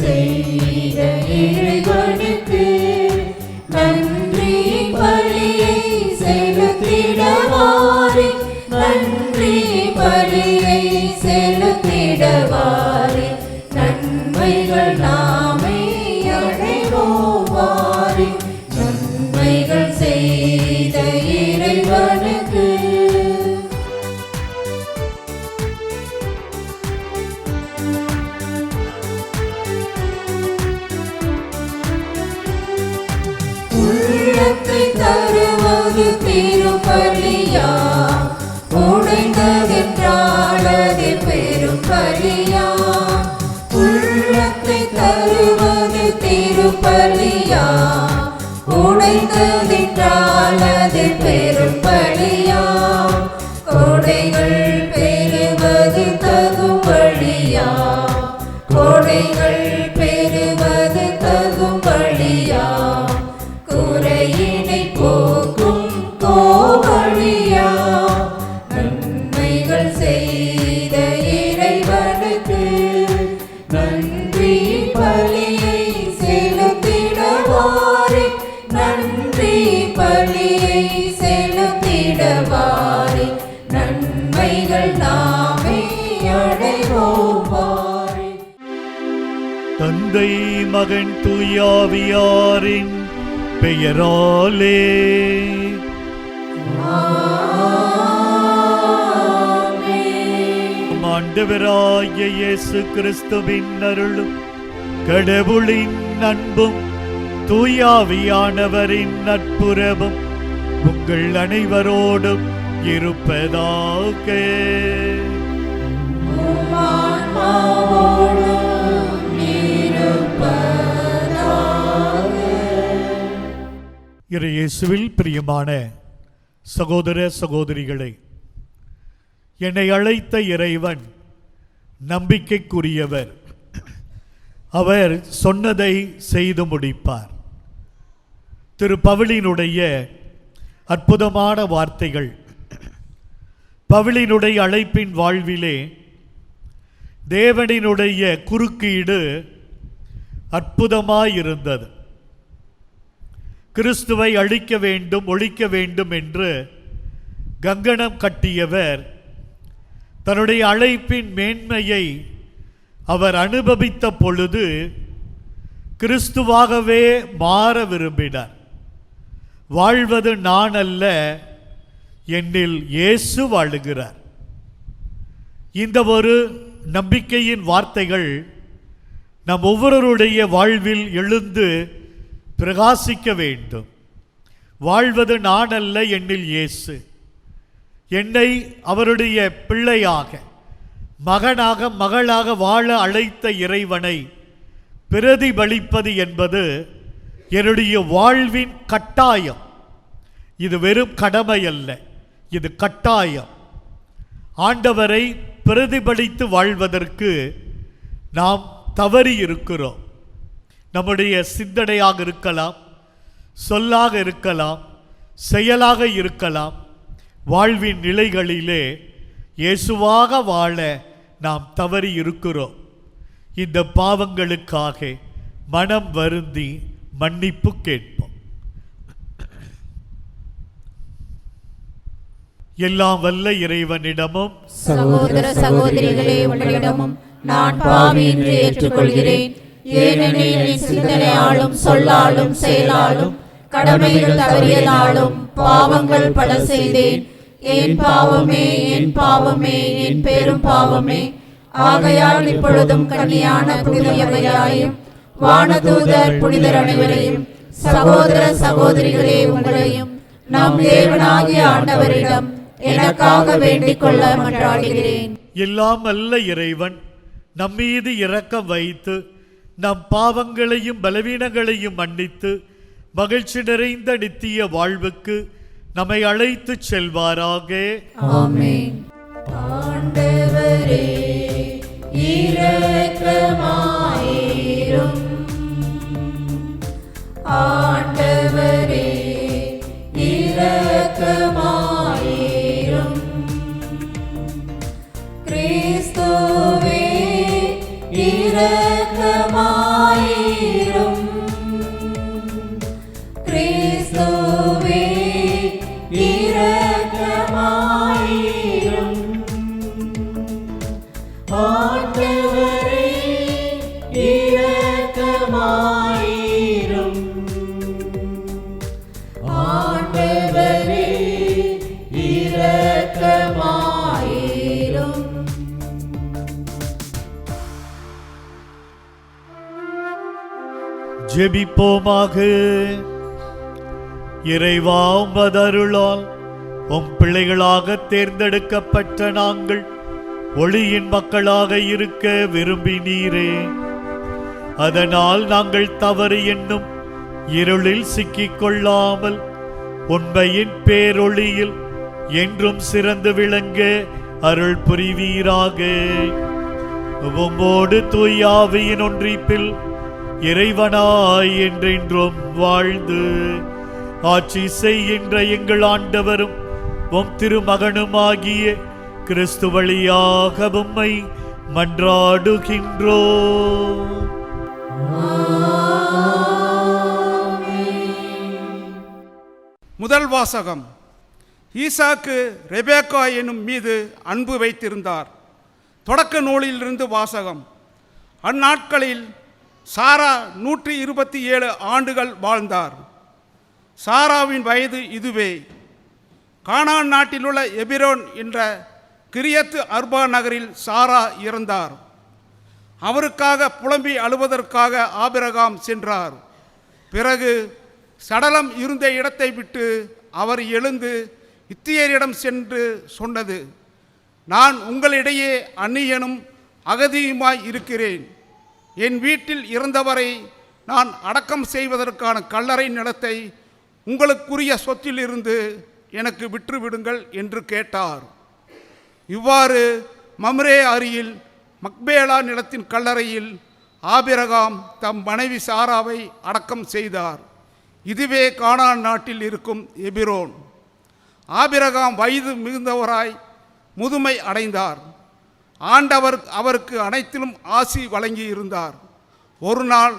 செய்த இறைவனுக்கு நன்றி பலியை செலுத்திடவாரே, நன்றி பலியை செலுத்திடவாரே, நன்மைகள் நாமே அடைவோவாரே, நன்மைகள் செய்த இறைவனுக்கு. உள்ளத்தை தருவது திருப்பலியா, உடைந்ததென்றால் அது பெரும் பலியா. உள்ளத்தை தருவது திருப்பலியா, உடைந்ததென்றால் அது பெரும் பலியா. கோடைகள் பெறுவது தகும் பலியா, கோடைகள் பெறுவது தகும் பலியா. குறையினை போக்கும் கோவழியா, நன்மைகள் செய்த இறைவனுக்கு நன்றி பலியை செலுத்திடவாரே, நன்றி பலியை செலுத்திடவாரே, நன்மைகள் நாமே அடைவோவாரே. தந்தை மகன் தூயாவியாரின் பெயராலே ஆண்டவராகிய இயேசு கிறிஸ்துவின் அருளும் கடவுளின் அன்பும் தூயாவியானவரின் நட்புறவும் உங்கள் அனைவரோடும் இருப்பதாக. இயேசுவில் பிரியமான சகோதர சகோதரிகளே, என்னை அழைத்த இறைவன் நம்பிக்கைக்குரியவர். அவர் சொன்னதை செய்து முடிப்பார். திரு பவுலினுடைய அற்புதமான வார்த்தைகள். பவுலினுடைய அழைப்பின் வாழ்விலே தேவனினுடைய குறுக்கீடு அற்புதமாயிருந்தது. கிறிஸ்துவை அழிக்க வேண்டும், ஒழிக்க வேண்டும் என்று கங்கணம் கட்டியவர் தன்னுடைய அழைப்பின் மேன்மையை அவர் அனுபவித்த பொழுது கிறிஸ்துவாகவே மாற விரும்பினார். வாழ்வது நான் அல்ல, என்னில் இயேசு வாழுகிறார். இந்த ஒரு நம்பிக்கையின் வார்த்தைகள் நம் ஒவ்வொருவருடைய வாழ்வில் எழுந்து பிரகாசிக்க வேண்டும். வாழ்வது நான் அல்ல, என்னில் இயேசு. என்னை அவருடைய பிள்ளையாக, மகனாக, மகளாக வாழ அழைத்த இறைவனை பிரதிபலிப்பது என்பது என்னுடைய வாழ்வின் கட்டாயம். இது வெறும் கடமை அல்ல, இது கட்டாயம். ஆண்டவரை பிரதிபலித்து வாழ்வதற்கு நாம் தவறி இருக்கிறோம். நம்முடைய சிந்தனையாக இருக்கலாம், சொல்லாக இருக்கலாம், செயலாக இருக்கலாம். வாழ்வின் நிலைகளிலே இயேசுவாக வாழ நாம் தவறி இருக்கிறோம். இந்த பாவங்களுக்காக மனம் வருந்தி மன்னிப்பு கேட்போம். எல்லாம் வல்ல இறைவனிடமும் சகோதர சகோதரிகளே உங்களிடமும் நான் பாவி என்று ஏற்றுக்கொள்கிறேன். ஏனெனில் என் சிந்தனையாலும் சொல்லாலும் செயலாலும் கடமைகள் தவறியதாலும் பாவங்கள் பல செய்தேன். என் பாவமே, என் பாவமே, என் பெரும் பாவமே. ஆகையால் இப்பொழுதும் கன்னியான புனிதரையாயும் வானதூதர் புனிதர் அனைவரையும் சகோதர சகோதரிகளே உங்களையும் நம் தேவனாகிய ஆண்டவரிடம் எனக்காக வேண்டிக் கொள்ள மன்றாடுகிறேன். எல்லாம் அல்ல இறைவன் நம்மீது இரக்கம் வைத்து நம் பாவங்களையும் பலவீனங்களையும் மன்னித்து மகிழ்ச்சி நிறைந்த நித்திய வாழ்வுக்கு நம்மை அழைத்து செல்வாராக. ஆமென். ஆண்டவரே இரக்கமாயிரும். ஆண்டவரே இரக்கமாயிரும். கிறிஸ்துவே இரக்கமாயிரும். ஜெபிப்போமாக. இறைவா, உமது அருளால் உம் பிள்ளைகளாக தேர்ந்தெடுக்கப்பட்ட நாங்கள் ஒளியின் மக்களாக இருக்க விரும்பினீரே. அதனால் நாங்கள் தவறு என்னும் இருளில் சிக்கிக் கொள்ளாமல் உண்மையின் பேரொளியில் என்றும் சிறந்து விளங்க அருள் புரிவீராக. உம்மோடு தூய ஆவியின் ஒன்றிப்பில் இறைவனாய் என்றென்றும் வாழ்ந்து ஆட்சி செய்கின்ற எங்கள் ஆண்டவரும் உம் திருமகனுமாகிய கிறிஸ்து வழியாக உம்மை மன்றாடுகின்றோம். முதல் வாசகம். ஈசாக்கு ரெபேக்கா எனும் மீது அன்பு வைத்திருந்தார். தொடக்க நூலிலிருந்து வாசகம். அந்நாட்களில் சாரா 127 ஆண்டுகள் வாழ்ந்தார். சாராவின் வயது இதுவே. கானான் நாட்டிலுள்ள எபிரோன் என்ற கிரியத்து அர்பா நகரில் சாரா இறந்தார். அவருக்காக புலம்பி அழுவதற்காக ஆபிரகாம் சென்றார். பிறகு சடலம் இருந்த இடத்தை விட்டு அவர் எழுந்து இத்தியரிடம் சென்று சொன்னது, நான் உங்களிடையே அந்நியனும் அகதியுமாய் இருக்கிறேன். என் வீட்டில் இறந்தவரை நான் அடக்கம் செய்வதற்கான கல்லறை நிலத்தை உங்களுக்குரிய சொத்திலிருந்து எனக்கு விற்றுவிடுங்கள் என்று கேட்டார். இவ்வாறு மம்ரே அருகில் மக்பேலா நிலத்தின் கல்லறையில் ஆபிரகாம் தம் மனைவி சாராவை அடக்கம் செய்தார். இதுவே கானான் நாட்டில் இருக்கும் எபிரோன். ஆபிரகாம் வயது மிகுந்தவராய் முதுமை அடைந்தார். ஆண்டவர் அவருக்கு அனைத்திலும் ஆசி வழங்கியிருந்தார். ஒரு நாள்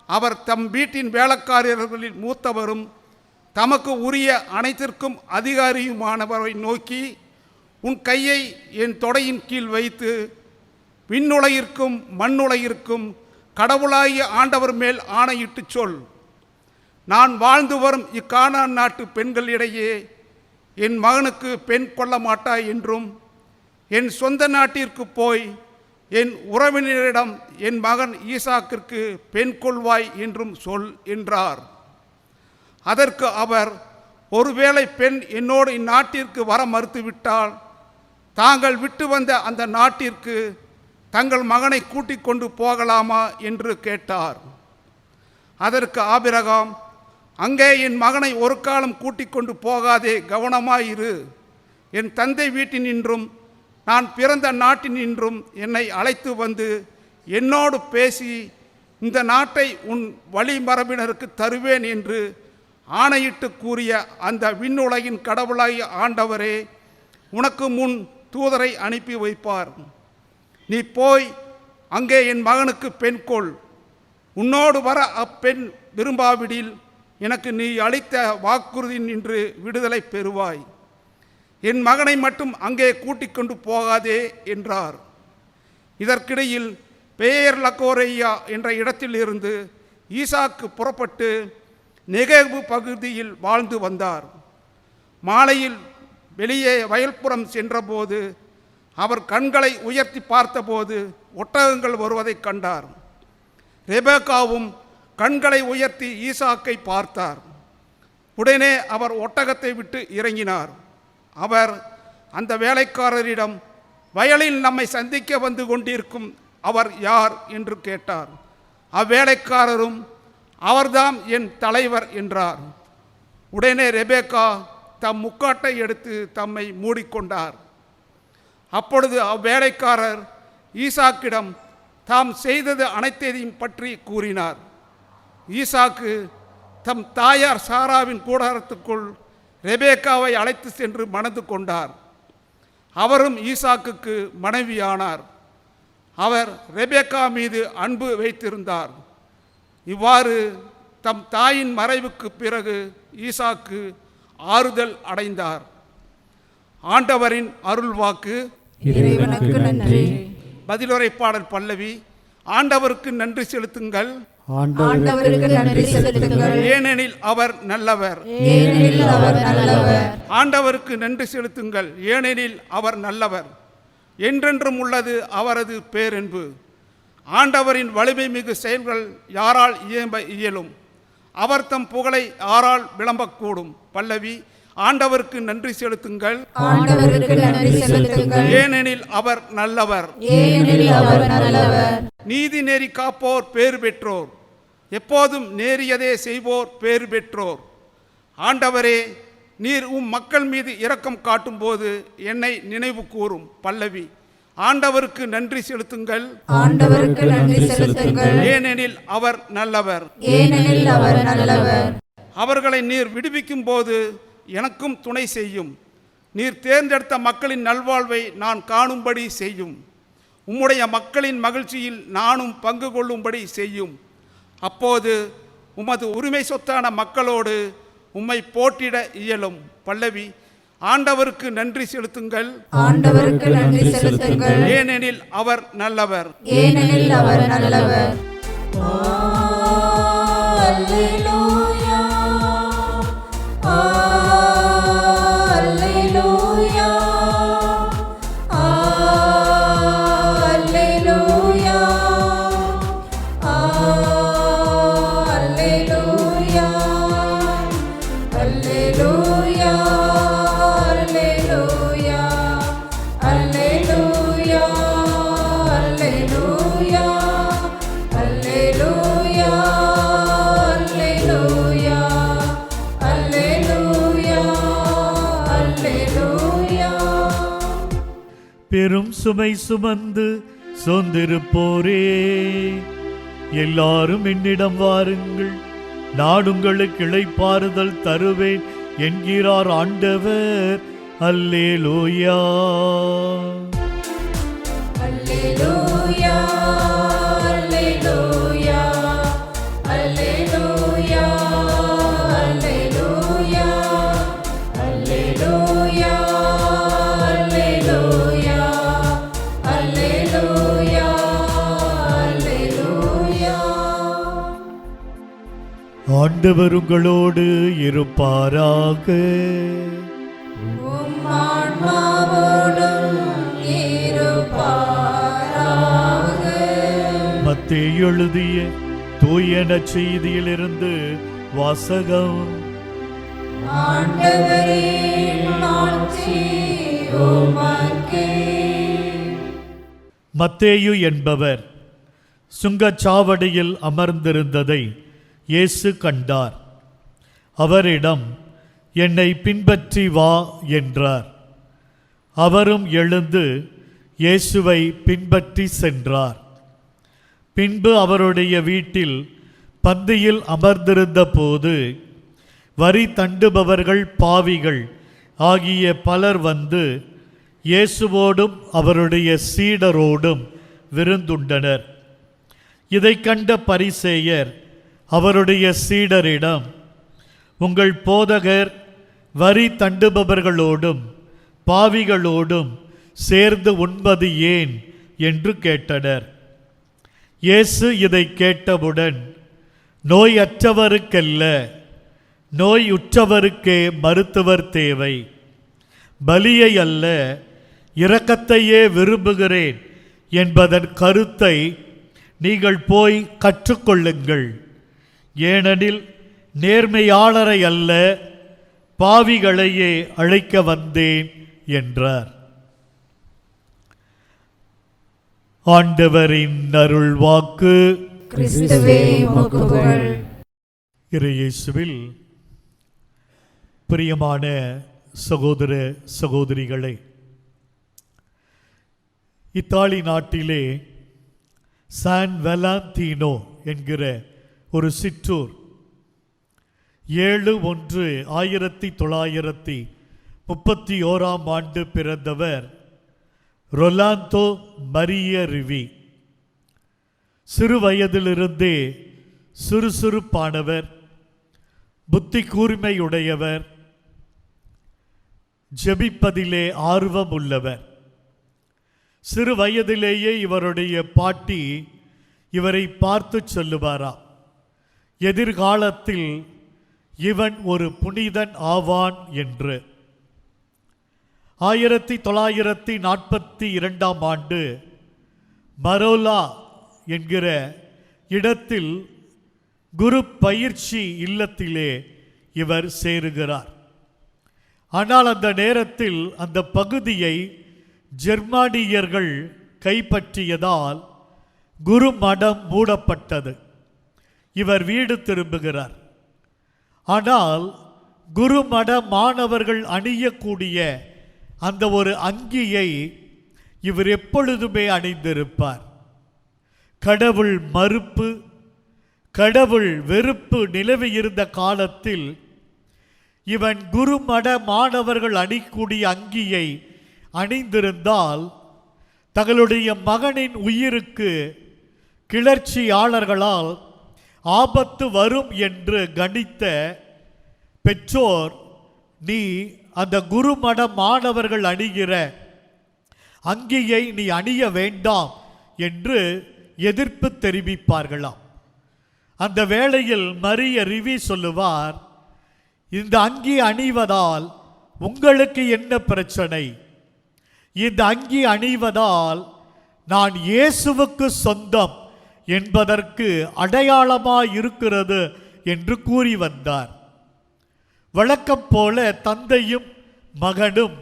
அவர் தம் வீட்டின் வேலைக்காரர்களில் மூத்தவரும் தமக்கு உரிய அனைத்திற்கும் அதிகாரியுமானவரை நோக்கி, உன் கையை என் தொடையின் கீழ் வைத்து விண்ணுலகிற்கும் மண்ணுலகிற்கும் கடவுளாகிய ஆண்டவர் மேல் ஆணையிட்டு சொல், நான் வாழ்ந்து வரும் இக்கானான் நாட்டு பெண்களிடையே என் மகனுக்கு பெண் கொள்ள மாட்டாய் என்றும், என் சொந்த நாட்டிற்கு போய் என் உறவினரிடம் என் மகன் ஈசாக்கிற்கு பெண் கொள்வாய் என்றும் சொல் என்றார். அதற்கு அவர், ஒருவேளை பெண் என்னோடு இந்நாட்டிற்கு வர மறுத்துவிட்டால் தாங்கள் விட்டு வந்த அந்த நாட்டிற்கு தங்கள் மகனை கூட்டிக் கொண்டு போகலாமா என்று கேட்டார். அதற்கு ஆபிரகாம், அங்கே என் மகனை ஒரு காலம் கூட்டிக் கொண்டு போகாதே, கவனமாயிரு. என் தந்தை வீட்டினின்றும் நான் பிறந்த நாட்டினின்றும் என்னை அழைத்து வந்து என்னோடு பேசி இந்த நாட்டை உன் வழிமரபினருக்கு தருவேன் என்று ஆணையிட்டு கூறிய அந்த விண்ணுலகின் கடவுளாகிய ஆண்டவரே, உனக்கு முன் தூதரை அனுப்பி வைப்பார். நீ போய் அங்கே என் மகனுக்கு பெண் கொள். உன்னோடு வர அப்பெண் விரும்பாவிடில் எனக்கு நீ அளித்த வாக்குறுதி நின்று விடுதலை பெறுவாய். என் மகனை மட்டும் அங்கே கூட்டிக் கொண்டு போகாதே என்றார். இதற்கிடையில் பேயர் லக்கோரையா என்ற இடத்திலிருந்து ஈசாக்கு புறப்பட்டு நெகேவு பகுதியில் வாழ்ந்து வந்தார். மாலையில் வெளியே வயல்புறம் சென்றபோது அவர் கண்களை உயர்த்தி பார்த்தபோது ஒட்டகங்கள் வருவதை கண்டார். ரெபேக்காவும் கண்களை உயர்த்தி ஈசாக்கை பார்த்தார். உடனே அவர் ஒட்டகத்தை விட்டு இறங்கினார். அவர் அந்த வேலைக்காரரிடம், வயலில் நம்மை சந்திக்க வந்து கொண்டிருக்கும் அவர் யார் என்று கேட்டார். அவ்வேலைக்காரரும், அவர்தாம் என் தலைவர் என்றார். உடனே ரெபேக்கா தம் முக்காட்டை எடுத்து தம்மை மூடிக்கொண்டார். அப்பொழுது அவ்வேலைக்காரர் ஈசாக்கிடம் தாம் செய்தது அனைத்தையும் பற்றி கூறினார். ஈசாக்கு தம் தாயார் சாராவின் கூடாரத்துக்குள் ரெபேக்காவை அழைத்து சென்று மணந்து கொண்டார். அவரும் ஈசாக்குக்கு மனைவியானார். அவர் ரெபேக்கா மீது அன்பு வைத்திருந்தார். இவ்வாறு தம் தாயின் மறைவுக்கு பிறகு ஈசாக்கு ஆறுதல் அடைந்தார். ஆண்டவரின் அருள்வாக்கு. இறைவனுக்கு நன்றி. பதிலுரை பாடல் பல்லவி. ஆண்டவருக்கு நன்றி செலுத்துங்கள், ஆண்டவருக்கு நன்றி செலுத்துங்கள், ஏனெனில் அவர் நல்லவர். ஏனெனில் அவர் நல்லவர். ஆண்டவருக்கு நன்றி செலுத்துங்கள், ஏனெனில் அவர் நல்லவர். என்றென்றும் உள்ளது அவரது பேரன்பு. ஆண்டவரின் வலிமை மிகு செயல்கள் யாரால் இயலும்? அவர் தம் புகழை யாரால் விளம்பக்கூடும்? பல்லவி. ஆண்டவருக்கு நன்றி செலுத்துங்கள், ஆண்டவருக்கு நன்றி செலுத்துங்கள், ஏனெனில் அவர் நல்லவர். ஏனெனில் அவர் நல்லவர். நீதி நெறி காப்போர் பேறு பெற்றோர், எப்போதும் நேரியதே செய்வோர் பேறு பெற்றோர். ஆண்டவரே, நீர் மக்கள் மீது இரக்கம் காட்டும் போது என்னை நினைவு கூறும். பல்லவி. ஆண்டவருக்கு நன்றி செலுத்துங்கள், ஆண்டவருக்கு நன்றி செலுத்துங்கள், ஏனெனில் அவர் நல்லவர். ஏனெனில் அவர் நல்லவர். அவர்களை நீர் விடுவிக்கும் போது எனக்கும் துணை செய்யும். நீர் தேர்ந்தெடுத்த மக்களின் நல்வாழ்வை நான் காணும்படி செய்யும். உம்முடைய மக்களின் மகிழ்ச்சியில் நானும் பங்கு கொள்ளும்படி செய்யும். அப்போது உமது உரிமை சொத்தான மக்களோடு உம்மை போற்றிட இயலும். பல்லவி. ஆண்டவருக்கு நன்றி செலுத்துங்கள், ஆண்டவருக்கு நன்றி செலுத்துங்கள், ஏனெனில் அவர் நல்லவர். ஏனெனில் அவர் நல்லவர். பெரும் சுமை சுமந்து சோர்ந்திருப்போரே, எல்லாரும் என்னிடம் வாருங்கள், நான் உங்களுக்கு இளைப்பாறுதல் தருவேன் என்கிறார் ஆண்டவர். அல்லேலூயா. அல்லேலூயா, அல்லேலூயா, அல்லேலூயா, அல்லேலூயா, அல்லேலூயா, அல்லேலூயா, அல்லேலூயா, அல்லேலூயா. ஆண்டவர் உங்களோடு இருப்பாராக. உம் ஆன்மாவோடும் இருப்பாராக. மத்தேயு எழுதிய தூய நற்செய்தியிலிருந்து வாசகம். ஆண்டவரே, மாட்சி உமக்கே. மத்தேயு என்பவர் சுங்கச்சாவடியில் அமர்ந்திருந்ததை இயேசு கண்டார். அவரிடம், என்னை பின்பற்றி வா என்றார். அவரும் எழுந்து இயேசுவை பின்பற்றி சென்றார். பின்பு அவருடைய வீட்டில் பந்தியில் அமர்ந்திருந்த போது வரி தண்டுபவர்கள், பாவிகள் ஆகிய பலர் வந்து இயேசுவோடும் அவருடைய சீடரோடும் விருந்துண்டனர். இதை கண்ட பரிசேயர் அவருடைய சீடரிடம், உங்கள் போதகர் வரி தண்டுபவர்களோடும் பாவிகளோடும் சேர்ந்து உண்பது ஏன் என்று கேட்டனர். இயேசு இதை கேட்டவுடன், நோயற்றவருக்கல்ல, நோயுற்றவருக்கே மருத்துவர் தேவை. பலியை அல்ல, இரக்கத்தையே விரும்புகிறேன் என்பதன் கருத்தை நீங்கள் போய் கற்றுக்கொள்ளுங்கள். ஏனெனில் நேர்மையாளரை அல்ல, பாவிகளையே அழைக்க வந்தேன் என்றார். ஆண்டவரின் அருள் வாக்கு. கிறிஸ்துவே உமக்கு புகழ். இயேசுவில் பிரியமான சகோதர சகோதரிகளே, இத்தாலி நாட்டிலே சான் வெலாந்தீனோ என்கிற ஒரு சிற்றூர் 7/1/1931 பிறந்தவர் ரொலாந்தோ மரிய ரிவி. சிறு வயதிலிருந்தே சுறுசுறுப்பானவர், புத்தி கூர்மையுடையவர், ஜெபிப்பதிலே ஆர்வம் உள்ளவர். சிறு வயதிலேயே இவருடைய பாட்டி இவரை பார்த்து சொல்லுவாராம், எதிர்காலத்தில் இவன் ஒரு புனிதன் ஆவான் என்று. 1942 மரோலா என்கிற இடத்தில் குரு பயிற்சி இல்லத்திலே இவர் சேருகிறார். ஆனால் அந்த நேரத்தில் அந்த பகுதியை ஜெர்மானியர்கள் கைப்பற்றியதால் குரு மடம் மூடப்பட்டது. இவர் வீடு திரும்புகிறார். ஆனால் குருமட மாணவர்கள் அணியக்கூடிய அந்த ஒரு அங்கியை இவர் எப்பொழுதுமே அணிந்திருப்பார். கடவுள் மறுப்பு, கடவுள் வெறுப்பு நிலவியிருந்த காலத்தில் இவன் குருமட மாணவர்கள் அணிக்கூடிய அங்கியை அணிந்திருந்தால் தங்களுடைய மகனின் உயிருக்கு கிளர்ச்சியாளர்களால் ஆபத்து வரும் என்று கணித்த பெற்றோர், நீ அந்த குருமட மாணவர்கள் அணிகிற அங்கியை நீ அணிய வேண்டாம் என்று எதிர்ப்பு தெரிவிப்பார்களாம். அந்த வேளையில் மரிய ரிவி சொல்லுவார், இந்த அங்கி அணிவதால் உங்களுக்கு என்ன பிரச்சனை? இந்த அங்கி அணிவதால் நான் இயேசுவுக்கு சொந்தம் என்பதற்கு அடையாளமாய் இருக்கிறது என்று கூறி வந்தார். வழக்கம் போல தந்தையும் மகனும்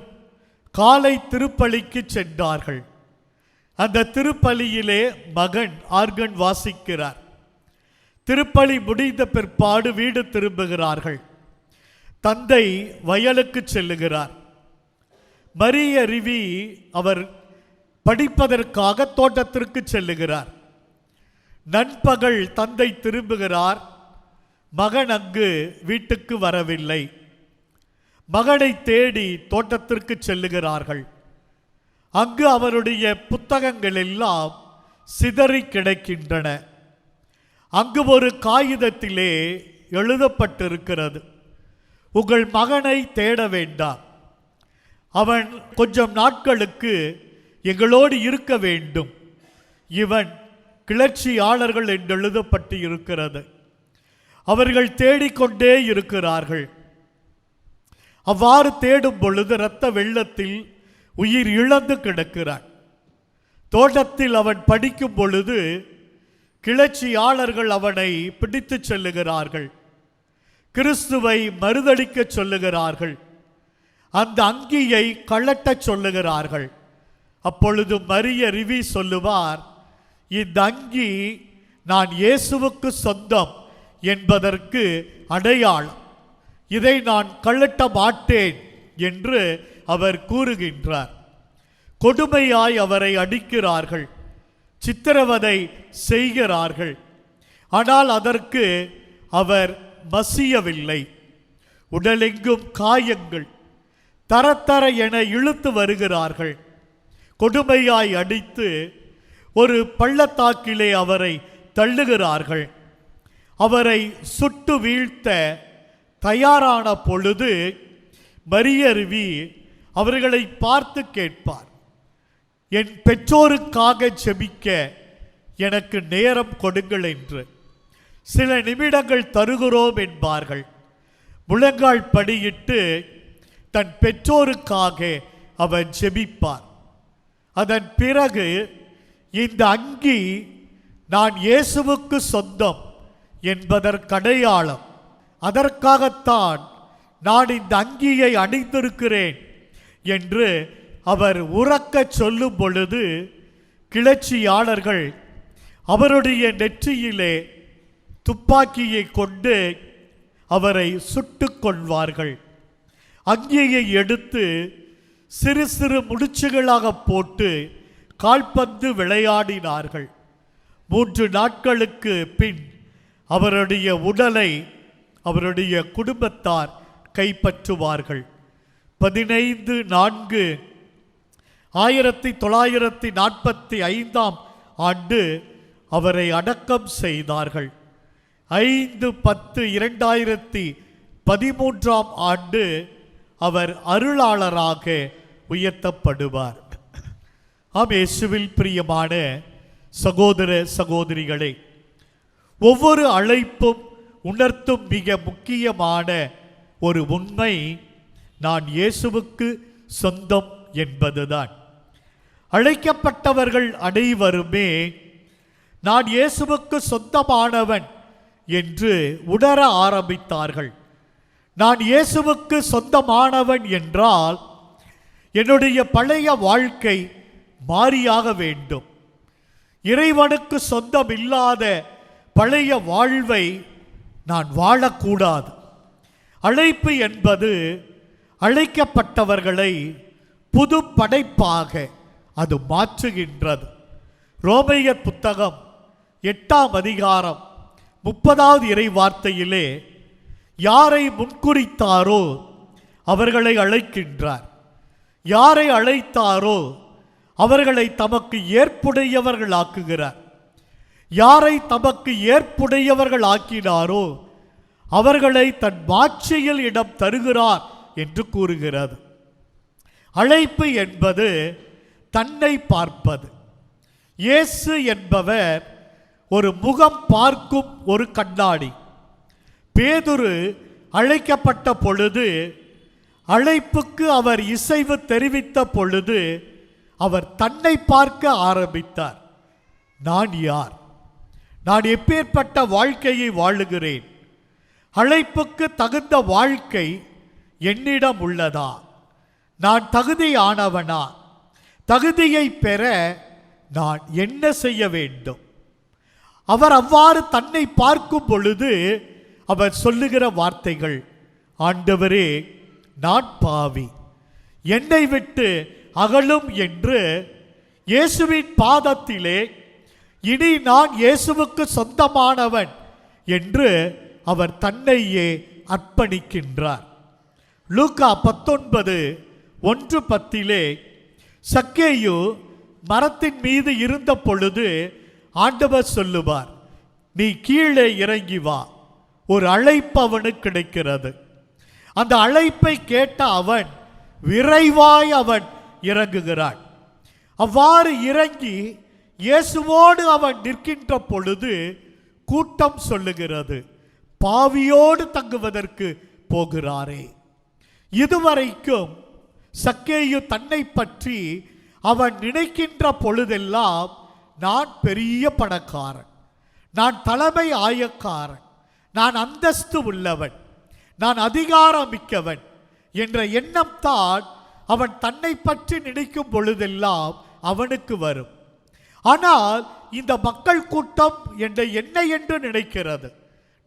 காலை திருப்பலிக்கு சென்றார்கள். அந்த திருப்பலியிலே மகன் ஆர்கன் வாசிக்கிறார். திருப்பலி முடிந்த பிற்பாடு வீடு திரும்புகிறார்கள். தந்தை வயலுக்கு செல்லுகிறார். மரிய ரிவி அவர் படிப்பதற்காக தோட்டத்திற்கு செல்லுகிறார். நண்பகல் தந்தை திரும்புகிறார். மகன் அங்கு வீட்டுக்கு வரவில்லை. மகனை தேடி தோட்டத்திற்கு செல்லுகிறார்கள். அங்கு அவருடைய புத்தகங்கள் எல்லாம் சிதறி கிடக்கின்றன. அங்கு ஒரு காகிதத்திலே எழுதப்பட்டிருக்கிறது, உங்கள் மகனை தேட வேண்டாம், அவன் கொஞ்சம் நாட்களுக்கு எங்களோடு இருக்க வேண்டும், இவன் கிளர்ச்சியாளர்கள் என்று எழுதப்பட்டு இருக்கிறது. அவர்கள் தேடிக்கொண்டே இருக்கிறார்கள். அவ்வாறு தேடும் பொழுது இரத்த வெள்ளத்தில் உயிர் இழந்து கிடக்கிறான். தோட்டத்தில் அவன் படிக்கும் பொழுது கிளர்ச்சியாளர்கள் அவனை பிடித்து செல்லுகிறார்கள். கிறிஸ்துவை மறுதளிக்க சொல்லுகிறார்கள். அந்த அங்கியை கழட்டச் சொல்லுகிறார்கள். அப்பொழுது மரிய ரிவி சொல்லுவார், இந்த அங்கி நான் இயேசுவுக்கு சொந்தம் என்பதற்கு அடையாளம், இதை நான் கழட்ட மாட்டேன் என்று அவர் கூறுகின்றார். கொடுமையாய் அவரை அடிக்கிறார்கள், சித்திரவதை செய்கிறார்கள். ஆனால் அதற்கு அவர் மசியவில்லை. உடலெங்கும் காயங்கள், தரத்தர என இழுத்து வருகிறார்கள். கொடுமையாய் அடித்து ஒரு பள்ளத்தாக்கிலே அவரை தள்ளுகிறார்கள். அவரை சுட்டு வீழ்த்த தயாரான பொழுது மரிய ரிவி அவர்களை பார்த்து கேட்பார், என் பெற்றோருக்காக ஜெபிக்க எனக்கு நேரம் கொடுங்கள் என்று. சில நிமிடங்கள் தருகிறோம் என்பார்கள். முழங்கால் படியிட்டு தன் பெற்றோருக்காக அவன் ஜெபிப்பார். அதன் பிறகு இந்த அங்கி நான் இயேசுவுக்கு சொந்தம் என்பதற்கடையாளம், அதற்காகத்தான் நான் இந்த அங்கியை அணிந்திருக்கிறேன் என்று அவர் உரக்க சொல்லும் பொழுது கிளர்ச்சியாளர்கள் அவருடைய நெற்றியிலே துப்பாக்கியை கொண்டு அவரை சுட்டுக் கொள்வார்கள். அங்கியை எடுத்து சிறு சிறு முடிச்சுகளாக போட்டு கால்பந்து விளையாடினார்கள். 3 நாட்களுக்கு பின் அவருடைய உடலை அவருடைய குடும்பத்தார் கைப்பற்றுவார்கள். 15/4/1945 ஆண்டு அவரை அடக்கம் செய்தார்கள். 5/10/2013 ஆண்டு அவர் அருளாளராக உயர்த்தப்படுவார். ஆம், இயேசுவில் பிரியமான சகோதர சகோதரிகளே, ஒவ்வொரு அழைப்பும் உணர்த்தும் மிக முக்கியமான ஒரு உண்மை நான் இயேசுவுக்கு சொந்தம் என்பதுதான். அழைக்கப்பட்டவர்கள் அனைவருமே நான் இயேசுவுக்கு சொந்தமானவன் என்று உணர ஆரம்பித்தார்கள். நான் இயேசுவுக்கு சொந்தமானவன் என்றால் என்னுடைய பழைய வாழ்க்கை மாறியாக வேண்டும். இறைவனுக்கு சொந்தமில்லாத பழைய வாழ்வை நான் வாழக்கூடாது. அழைப்பு என்பது அழைக்கப்பட்டவர்களை புது படைப்பாக அது மாற்றுகின்றது. ரோமையர் புத்தகம் 8ஆம் அதிகாரம் 30வது இறை வார்த்தையிலே யாரை முன்குறித்தாரோ அவர்களை அழைக்கின்றார். யாரை அழைத்தாரோ அவர்களை தமக்கு ஏற்புடையவர்கள் ஆக்குகிறார். யாரை தமக்கு ஏற்புடையவர்கள் ஆக்கினாரோ அவர்களை தன் மாட்சியில் இடம் தருகிறார் என்று கூறுகிறது. அழைப்பு என்பது தன்னை பார்ப்பது. இயேசு என்பவர் ஒரு முகம் பார்க்கும் ஒரு கண்ணாடி. பேதுரு அழைக்கப்பட்ட பொழுது, அழைப்புக்கு அவர் இசைவு தெரிவித்த பொழுது அவர் தன்னை பார்க்க ஆரம்பித்தார். நான் யார்? நான் எப்பேற்பட்ட வாழ்க்கையை வாழுகிறேன்? அழைப்புக்கு தகுந்த வாழ்க்கை என்னிடம் உள்ளதா? நான் தகுதியானவனா? தகுதியை பெற நான் என்ன செய்ய வேண்டும்? அவர் அவ்வாறு தன்னை பார்க்கும் பொழுது அவர் சொல்லுகிற வார்த்தைகள், ஆண்டவரே, நான் பாவி, என்னை விட்டு அகலும் என்று இயேசுவின் பாதத்திலே இனி நான் இயேசுவுக்கு சொந்தமானவன் என்று அவர் தன்னையே அர்ப்பணிக்கின்றார். லூக்கா 19:1-10 சக்கேயு மரத்தின் மீது இருந்த பொழுது ஆண்டவர் சொல்லுவார், நீ கீழே இறங்கி வா, ஒரு அழைப்பு அவனுக்கு கிடைக்கிறது. அந்த அழைப்பை கேட்ட அவன் விரைவாய் அவன் இறங்குகிறான். அவ்வாறு இறங்கி இயேசுவோடு அவன் நிற்கின்ற பொழுது கூட்டம் சொல்லுகிறது, பாவியோடு தங்குவதற்கு போகிறாரே. இதுவரைக்கும் சக்கேயு தன்னை பற்றி அவன் நினைக்கின்ற பொழுதெல்லாம் நான் பெரிய பணக்காரன், நான் தலைமை ஆயக்காரன், நான் அந்தஸ்து உள்ளவன், நான் அதிகாரம் மிக்கவன் என்ற எண்ணம் தான் அவன் தன்னை பற்றி நினைக்கும் பொழுதெல்லாம் அவனுக்கு வரும். ஆனால் இந்த மக்கள் கூட்டம் என்ன என்று நினைக்கிறது?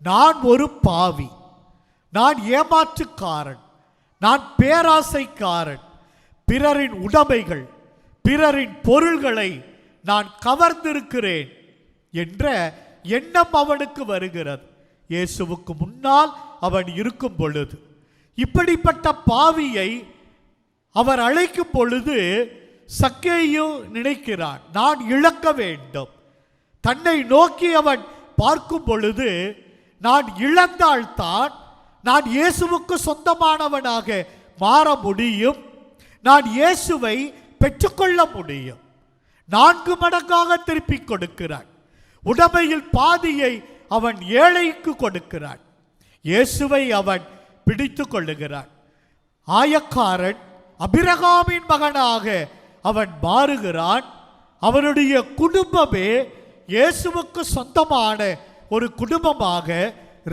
நான் ஒரு பாவி, நான் ஏமாற்றுக்காரன், நான் பேராசைக்காரன், பிறரின் உடைமைகள், பிறரின் பொருள்களை நான் கவர்ந்திருக்கிறேன் என்ற எண்ணம் அவனுக்கு வருகிறது. இயேசுவுக்கு முன்னால் அவன் இருக்கும் பொழுது இப்படிப்பட்ட பாவியை அவர் அழைக்கும் பொழுது சக்கேயு நினைக்கிறான், நான் இழக்க வேண்டும். தன்னை நோக்கி அவன் பார்க்கும் பொழுது நான் இழந்தால்தான் நான் இயேசுவுக்கு சொந்தமானவனாக மாற முடியும், நான் இயேசுவை பெற்றுக்கொள்ள முடியும். 4 மடங்காக திருப்பிக் கொடுக்கிறான். உடைமையில் பாதியை அவன் ஏழைக்கு கொடுக்கிறான். இயேசுவை அவன் பிடித்து கொள்ளுகிறான். ஆயக்காரன் அபிரகாமின் மகனாக அவன் மாறுகிறான். அவனுடைய குடும்பமே இயேசுவுக்கு சொந்தமான ஒரு குடும்பமாக,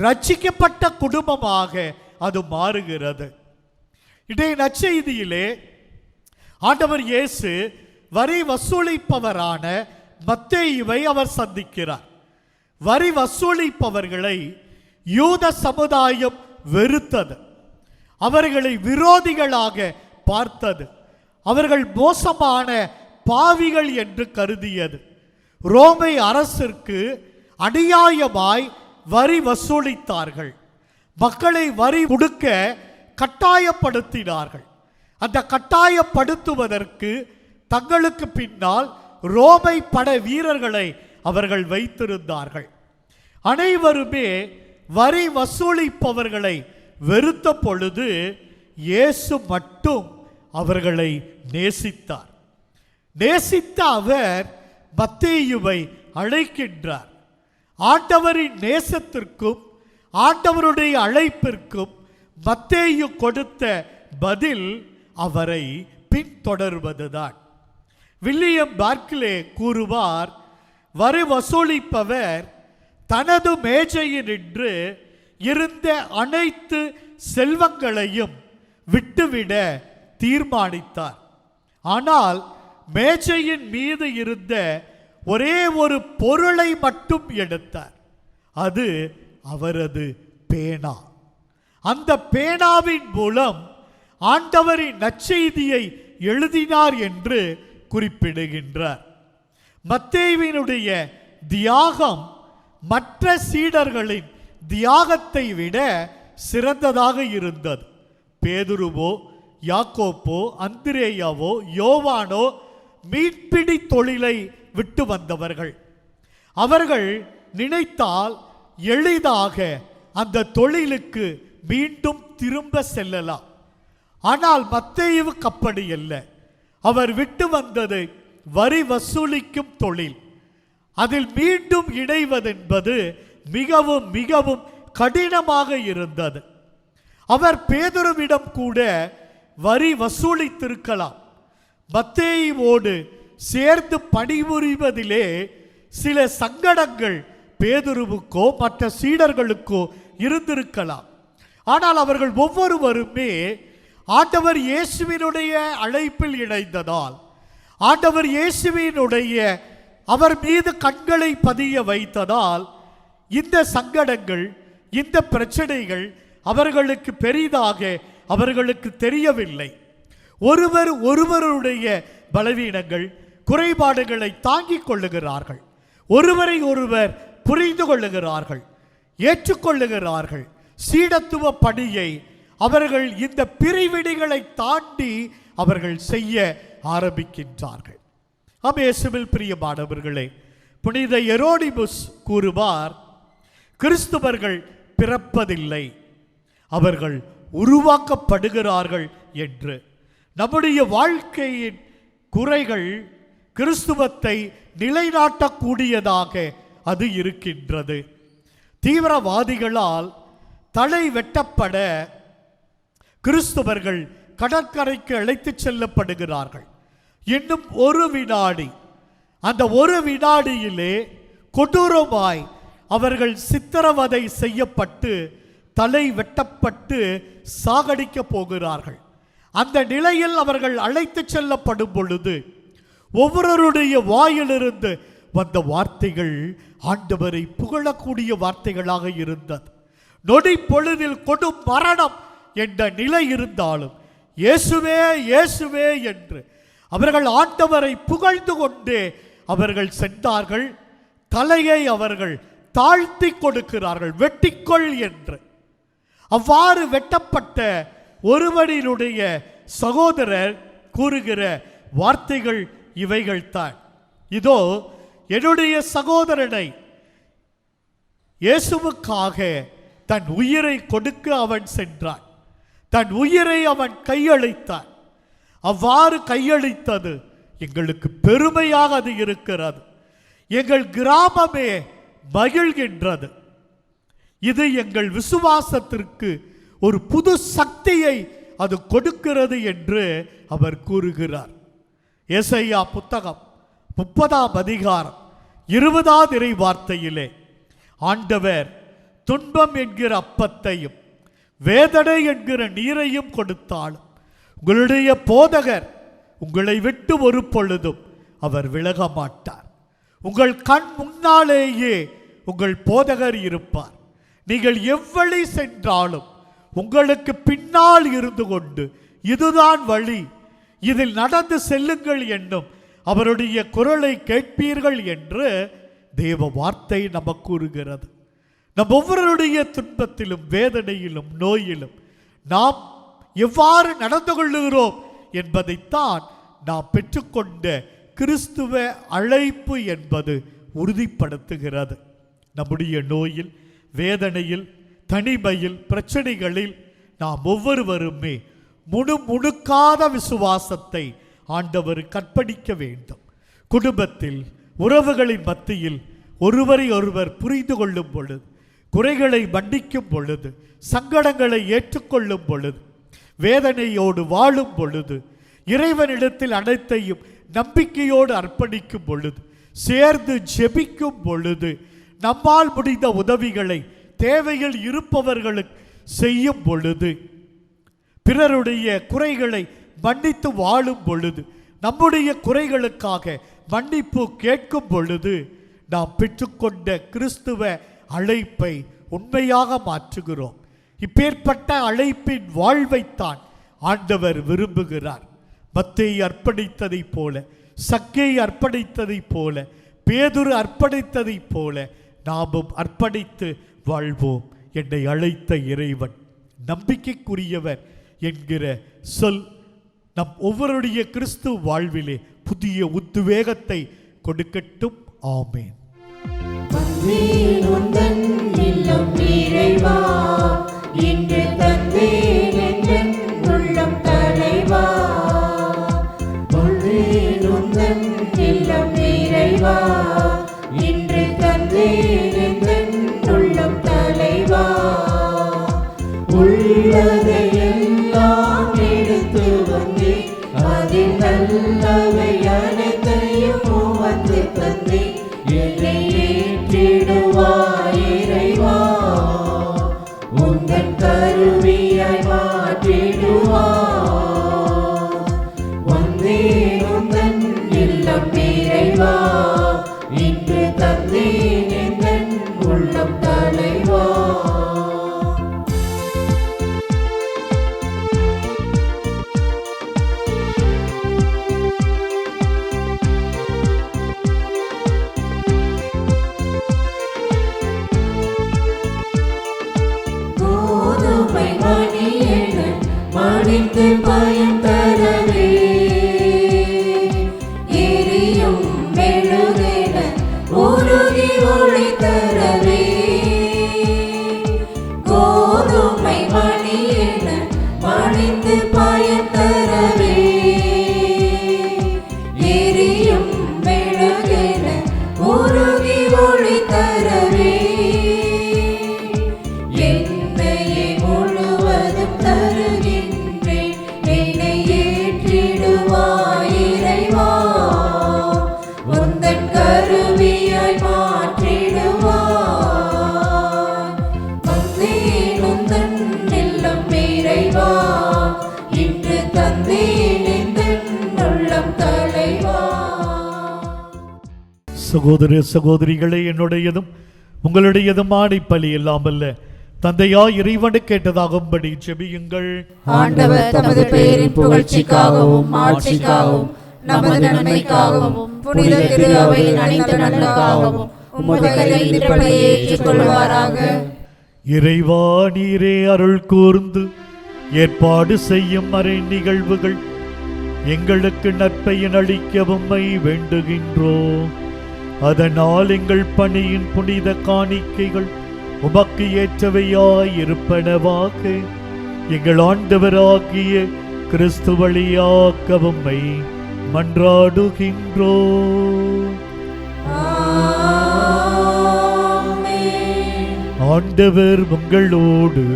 ரட்சிக்கப்பட்ட குடும்பமாக அது மாறுகிறது. இன்றைய நற்செய்தியிலே ஆண்டவர் இயேசு வரி வசூலிப்பவரான மத்தேயுவை அவர் சந்திக்கிறார். வரி வசூலிப்பவர்களை யூத சமுதாயம் வெறுத்தது, அவர்களை விரோதிகளாக பார்த்தது, அவர்கள் மோசமான பாவிகள் என்று கருதியது. ரோமை அரசிற்கு அநியாயமாய் வரி வசூலித்தார்கள். மக்களை வரி கொடுக்க கட்டாயப்படுத்தினார்கள். அந்த கட்டாயப்படுத்துவதற்கு தங்களுக்கு பின்னால் ரோமை படை வீரர்களை அவர்கள் வைத்திருந்தார்கள். அனைவருமே வரி வசூலிப்பவர்களை வெறுத்த பொழுது இயேசு மட்டும் அவர்களை நேசித்தார். நேசித்த அவர் மத்தேயுவை அழைக்கின்றார். ஆண்டவரின் நேசத்திற்கும் ஆண்டவருடைய அழைப்பிற்கும் மத்தேயு கொடுத்த பதில் அவரை பின்தொடர்வதுதான். வில்லியம் பார்க்லே கூறுவார், வரி வசூலிப்பவர் தனது மேஜையினின்று இருந்த அனைத்து செல்வங்களையும் விட்டுவிட தீர்மானித்தார். ஆனால் மேஜையின் மீது இருந்த ஒரே ஒரு பொருளை மட்டும் எடுத்தார். அது அவரது பேனா. அந்த பேனாவின் மூலம் ஆண்டவரின் நற்செய்தியை எழுதினார் என்று குறிப்பிடுகின்றார். மத்தேயுவினுடைய தியாகம் மற்ற சீடர்களின் தியாகத்தை விட சிறந்ததாக இருந்தது. பேதுருவோ, யாக்கோப்போ, அந்திரேயாவோ, யோவானோ மீன்பிடி தொழிலை விட்டு வந்தவர்கள். அவர்கள் நினைத்தால் எளிதாக அந்த தொழிலுக்கு மீண்டும் திரும்ப செல்லலாம். ஆனால் மத்தேயுவுக்கு அப்படி அல்ல. அவர் விட்டு வந்தது வரி வசூலிக்கும் தொழில். அதில் மீண்டும் இணைவதென்பது மிகவும் மிகவும் கடினமாக இருந்தது. அவர் பேதுருவிடம் கூட வரி வசூலித்திருக்கலாம். மத்தேயுவோடு சேர்ந்து பணிபுரிவதிலே சில சங்கடங்கள் பேதுருவுக்கோ மற்ற சீடர்களுக்கோ இருந்திருக்கலாம். ஆனால் அவர்கள் ஒவ்வொருவருமே ஆண்டவர் இயேசுவினுடைய அழைப்பில் இணைந்ததால், ஆண்டவர் இயேசுவினுடைய அவர் மீது கண்களை பதிய வைத்ததால் இந்த சங்கடங்கள், இந்த பிரச்சனைகள் அவர்களுக்கு பெரிதாக அவர்களுக்கு தெரியவில்லை. ஒருவருடைய பலவீனங்கள், குறைபாடுகளை தாங்கிக் கொள்ளுகிறார்கள். ஒருவரை ஒருவர் புரிந்து கொள்ளுகிறார்கள், ஏற்றுக்கொள்ளுகிறார்கள். சீடத்துவ பணியை அவர்கள் இந்த பிரிவினைகளை தாண்டி அவர்கள் செய்ய ஆரம்பிக்கின்றார்கள். இயேசுவில் பிரியமானவர்களே, புனித எரோனிமுஸ் கூறுவார், கிறிஸ்துவர்கள் பிறப்பதில்லை, அவர்கள் உருவாக்கப்படுகிறார்கள் என்று. நம்முடைய வாழ்க்கையின் குறைகள் கிறிஸ்துவத்தை நிலைநாட்டக்கூடியதாக அது இருக்கின்றது. தீவிரவாதிகளால் தலை வெட்டப்பட கிறிஸ்துவர்கள் கடற்கரைக்கு அழைத்துச் செல்லப்படுகிறார்கள். இன்னும் ஒரு வினாடி, அந்த ஒரு வினாடியிலே கொடூரமாய் அவர்கள் சித்திரவதை செய்யப்பட்டு தலை வெட்டப்பட்டு சாகடிக்க போகிறார்கள். அந்த நிலையில் அவர்கள் அழைத்துச் செல்லப்படும் பொழுது ஒவ்வொருவருடைய வாயிலிருந்து வந்த வார்த்தைகள் ஆண்டவரை புகழக்கூடிய வார்த்தைகளாக இருந்தது. நொடி பொழுதில் கொடும் மரணம் என்ற நிலை இருந்தாலும் இயேசுவே இயேசுவே என்று அவர்கள் ஆண்டவரை புகழ்ந்து கொண்டே அவர்கள் சென்றார்கள். தலையை அவர்கள் தாழ்த்தி கொடுக்கிறார்கள், வெட்டிக்கொள் என்று. அவ்வாறு வெட்டப்பட்ட ஒருவரினுடைய சகோதரர் கூறுகிற வார்த்தைகள் இவைகள்தான். இதோ என்னுடைய சகோதரனை இயேசுவுக்காக தன் உயிரை கொடுக்க அவன் சென்றான். தன் உயிரை அவன் கையளித்தான். அவ்வாறு கையளித்தது எங்களுக்கு பெருமையாக அது இருக்கிறது. எங்கள் கிராமமே மகிழ்கின்றது. இது எங்கள் விசுவாசத்திற்கு ஒரு புது சக்தியை அது கொடுக்கிறது என்று அவர் கூறுகிறார். ஏசாயா புத்தகம் 30ஆம் அதிகாரம் 20ஆம் இறை வார்த்தையிலே ஆண்டவர் துன்பம் என்கிற அப்பத்தையும் வேதனை என்கிற நீரையும் கொடுத்தாலும் உங்களுடைய போதகர் உங்களை விட்டு ஒரு பொழுதும் அவர் விலக மாட்டார். உங்கள் கண் முன்னாலேயே உங்கள் போதகர் இருப்பார். நீங்கள் எவ்வழி சென்றாலும் உங்களுக்கு பின்னால் இருந்து கொண்டு இதுதான் வழி, இதில் நடந்து செல்லுங்கள் என்னும் அவருடைய குரலை கேட்பீர்கள் என்று தேவ வார்த்தை நமக்கு கூறுகிறது. நம் ஒவ்வொருடைய துன்பத்திலும் வேதனையிலும் நோயிலும் நாம் எவ்வாறு நடந்து கொள்ளுகிறோம் என்பதைத்தான் நாம் பெற்றுக்கொண்ட கிறிஸ்துவ அழைப்பு என்பது உறுதிப்படுத்துகிறது. நம்முடைய நோயில், வேதனையில், தனிமையில், பிரச்சனைகளில் நாம் ஒவ்வொருவருமே முணுமுணுக்காத விசுவாசத்தை ஆண்டவர் கற்பழிக்க வேண்டும். குடும்பத்தில், உறவுகளின் மத்தியில் ஒருவரை ஒருவர் புரிந்து கொள்ளும் பொழுது, குறைகளை மன்னிக்கும் பொழுது, சங்கடங்களை ஏற்றுக்கொள்ளும் பொழுது, வேதனையோடு வாழும் பொழுது, இறைவனிடத்தில் அனைத்தையும் நம்பிக்கையோடு அர்ப்பணிக்கும் பொழுது, சேர்ந்து ஜெபிக்கும் பொழுது, நம்மால் முடிந்த உதவிகளை தேவைகள் இருப்பவர்களுக்கு செய்யும் பொழுது, பிறருடைய குறைகளை மன்னித்து வாழும் பொழுது, நம்முடைய குறைகளுக்காக மன்னிப்பு கேட்கும் பொழுது, நாம் பெற்றுக்கொண்ட கிறிஸ்துவ அழைப்பை உண்மையாக மாற்றுகிறோம். இப்பேற்பட்ட அழைப்பின் வாழ்வைத்தான் ஆண்டவர் விரும்புகிறார். மத்தேயு அர்ப்பணித்ததைப் போல, சக்கேயு அர்ப்பணித்ததைப் போல, பேதுரு அர்ப்பணித்ததைப் போல நாமும் அர்ப்பணித்து வாழ்வோம். என்னை அழைத்த இறைவன் நம்பிக்கைக்குரியவர் என்கிற சொல் நம் ஒவ்வொருடைய கிறிஸ்துவ வாழ்விலே புதிய உத்வேகத்தை கொடுக்கட்டும். ஆமேன். இன்று தந்தேன் என் உள்ளம் தலைவா, உந்தன் இல்லம் நிறைவா. இன்று தந்தேன் என் உள்ளம் தலைவா, உள்ளதையெல்லாம் எடுத்து வந்தேன், அதில் நல்லவை அனைத்தையும் உமக்கு தந்தேன். என்னை ஏற்றிடுவாய் இறைவா, உந்தன் கருவியாய் மாற்றிடுவாய். வந்தேன் உந்தன் இல்லம் நிறைவா, இன்று தந்தேன் என் உள்ளம் தலைவா. மணித்து பயம் தரவே, எரியும் மெழுகென உருகி ஒளி தரவே. கோதுமை மணியென மணித்து பயம் தரவே, எரியும் மெழுகென உருகி ஒளி தரவே. என்னையே முழுவதும் தருகின்றேன், என்னை ஏற்றிடுவாய் இறைவா, உந்தன் கருவியாய் மாற்றிடுவாய். வந்தேன் உந்தன் இல்லம் நிறைவா, இன்று தந்தேன் என் உள்ளம் தலைவா. சகோதர சகோதரிகளே, என்னுடையதும் உங்களுடையதுமான பலி இல்லாமல்ல தந்தையா இறைவனு கேட்டதாகும்படி ஜெபியுங்கள். ஆண்டவர் தமது பெயரின் புகழ்ச்சிக்காகவும் ஆட்சிக்காகவும் நமது நன்மைக்காகவும் புனித திரு அவையின் அனைத்து நன்மைக்காகவும் உமது கையில் பலியை ஏற்றுக்கொள்வாராக. இறைவா, நீரே அருள் கூர்ந்து ஏற்பாடு செய்யும் அரை நிகழ்வுகள் எங்களுக்கு நற்பயன் அளிக்க உம்மை வேண்டுகின்றோம். அதனால் எங்கள் பணியின் புனித காணிக்கைகள் உமக்கு ஏற்றவையாய் இருப்பனவாக எங்கள் ஆண்டவராகிய கிறிஸ்து வழியாக உம்மை மன்றாடுகின்றோம். ஆண்டவர் உங்களோடு